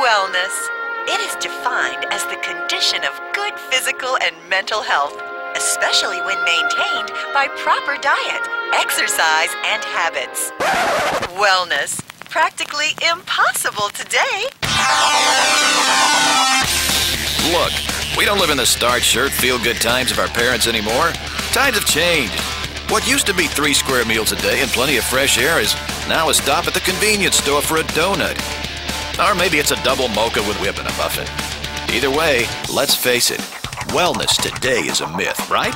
Wellness. It is defined as the condition of good physical and mental health, especially when maintained by proper diet, exercise, and habits. Wellness. Practically impossible today. Look, we don't live in the starched shirt, feel-good times of our parents anymore. Times have changed. What used to be 3 square meals a day and plenty of fresh air is now a stop at the convenience store for a donut. Or maybe it's a double mocha with whip and a muffin. Either way, let's face it, wellness today is a myth, right?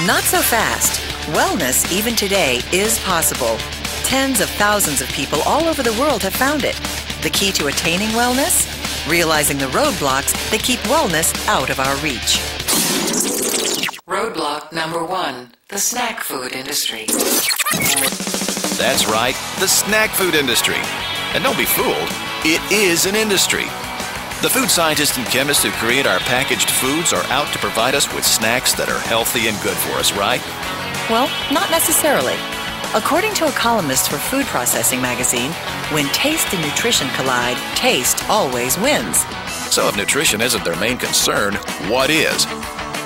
Not so fast. Wellness, even today, is possible. Tens of thousands of people all over the world have found it. The key to attaining wellness? Realizing the roadblocks that keep wellness out of our reach. Roadblock number 1, the snack food industry. That's right, the snack food industry. And don't be fooled, it is an industry. The food scientists and chemists who create our packaged foods are out to provide us with snacks that are healthy and good for us, right? Well, not necessarily. According to a columnist for Food Processing magazine, when taste and nutrition collide, taste always wins. So if nutrition isn't their main concern, what is?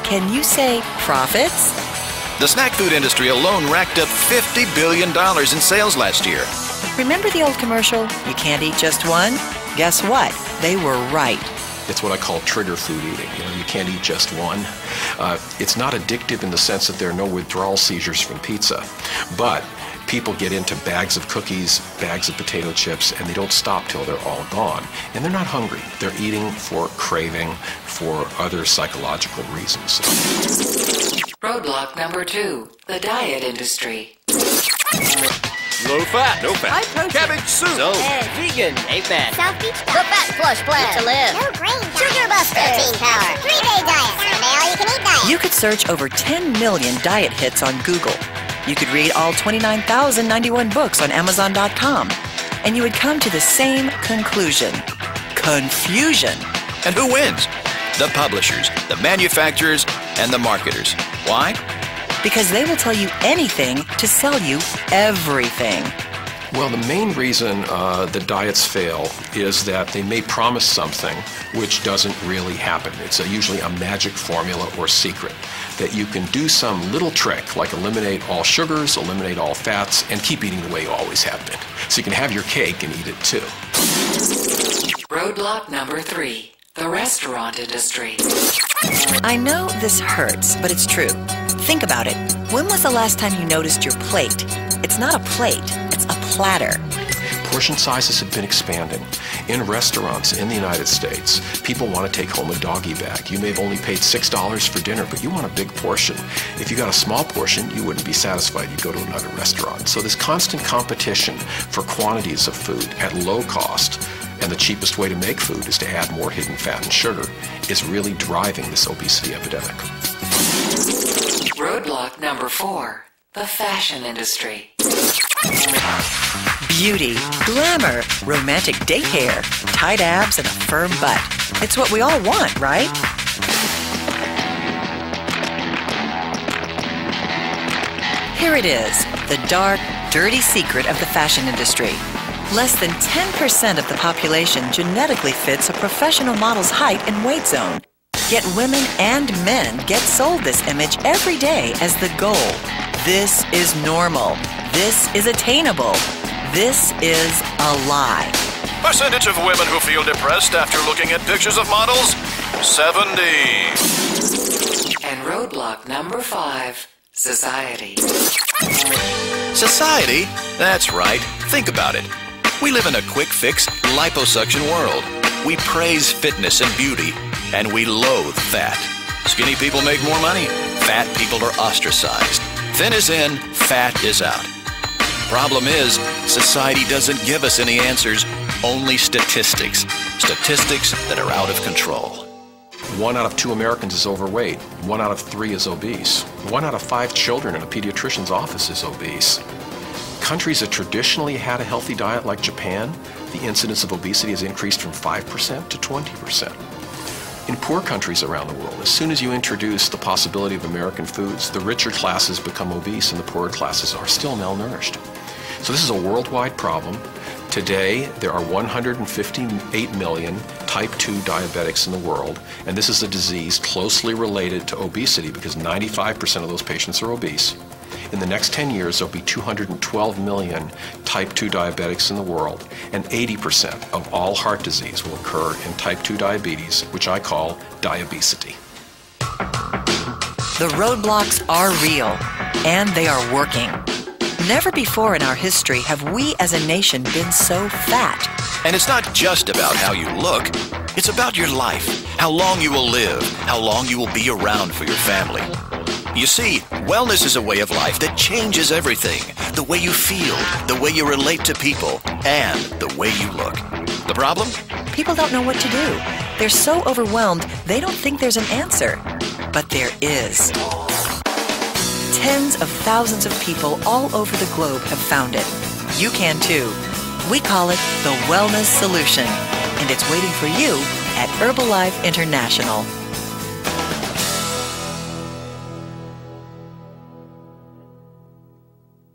Can you say profits? The snack food industry alone racked up $50 billion in sales last year. Remember the old commercial, you can't eat just one? Guess what? They were right. It's what I call trigger food eating. You can't eat just one. It's not addictive in the sense that there are no withdrawal seizures from pizza. But people get into bags of cookies, bags of potato chips, and they don't stop till they're all gone. And they're not hungry. They're eating for craving, for other psychological reasons. Roadblock number 2, the diet industry. Low fat. No fat. High protein. Cabbage soup. So. Vegan. A-fat. South Beach diet. The Fat Flush Plan. To live. No grain diet. Sugar Buster. Protein Power. 3-day diet. Sunday all-you-can-eat diet. You could search over 10 million diet hits on Google. You could read all 29,091 books on Amazon.com. And you would come to the same conclusion. Confusion. And who wins? The publishers, the manufacturers, and the marketers. Why? Because they will tell you anything to sell you everything. Well, the main reason that diets fail is that they may promise something which doesn't really happen. It's usually a magic formula or secret that you can do some little trick like eliminate all sugars, eliminate all fats, and keep eating the way you always have been. So you can have your cake and eat it too. Roadblock number 3, the restaurant industry. I know this hurts, but it's true. Think about it. When was the last time you noticed your plate? It's not a plate, it's a platter. Portion sizes have been expanding. In restaurants in the United States, people want to take home a doggy bag. You may have only paid $6 for dinner, but you want a big portion. If you got a small portion, you wouldn't be satisfied. You'd go to another restaurant. So this constant competition for quantities of food at low cost, and the cheapest way to make food is to add more hidden fat and sugar, is really driving this obesity epidemic. Roadblock number 4, the fashion industry. Beauty, glamour, romantic date hair, tight abs, and a firm butt. It's what we all want, right? Here it is, the dark, dirty secret of the fashion industry. Less than 10% of the population genetically fits a professional model's height and weight zone. Yet women and men get sold this image every day as the goal. This is normal. This is attainable. This is a lie. Percentage of women who feel depressed after looking at pictures of models? 70. And roadblock number 5, society. Society? That's right. Think about it. We live in a quick-fix, liposuction world. We praise fitness and beauty, and we loathe fat. Skinny people make more money. Fat people are ostracized. Thin is in, fat is out. Problem is, society doesn't give us any answers, only statistics. Statistics that are out of control. 1 out of 2 Americans is overweight. 1 out of 3 is obese. 1 out of 5 children in a pediatrician's office is obese. Countries that traditionally had a healthy diet like Japan, the incidence of obesity has increased from 5% to 20%. In poor countries around the world, as soon as you introduce the possibility of American foods, the richer classes become obese and the poorer classes are still malnourished. So this is a worldwide problem. Today, there are 158 million type 2 diabetics in the world, and this is a disease closely related to obesity because 95% of those patients are obese. In the next 10 years, there'll be 212 million type 2 diabetics in the world, and 80% of all heart disease will occur in type 2 diabetes, which I call diabesity. The roadblocks are real, and they are working. Never before in our history have we as a nation been so fat. And it's not just about how you look, it's about your life, how long you will live, how long you will be around for your family. You see, wellness is a way of life that changes everything. The way you feel, the way you relate to people, and the way you look. The problem? People don't know what to do. They're so overwhelmed, they don't think there's an answer. But there is. Tens of thousands of people all over the globe have found it. You can too. We call it the Wellness Solution, and it's waiting for you at Herbalife International.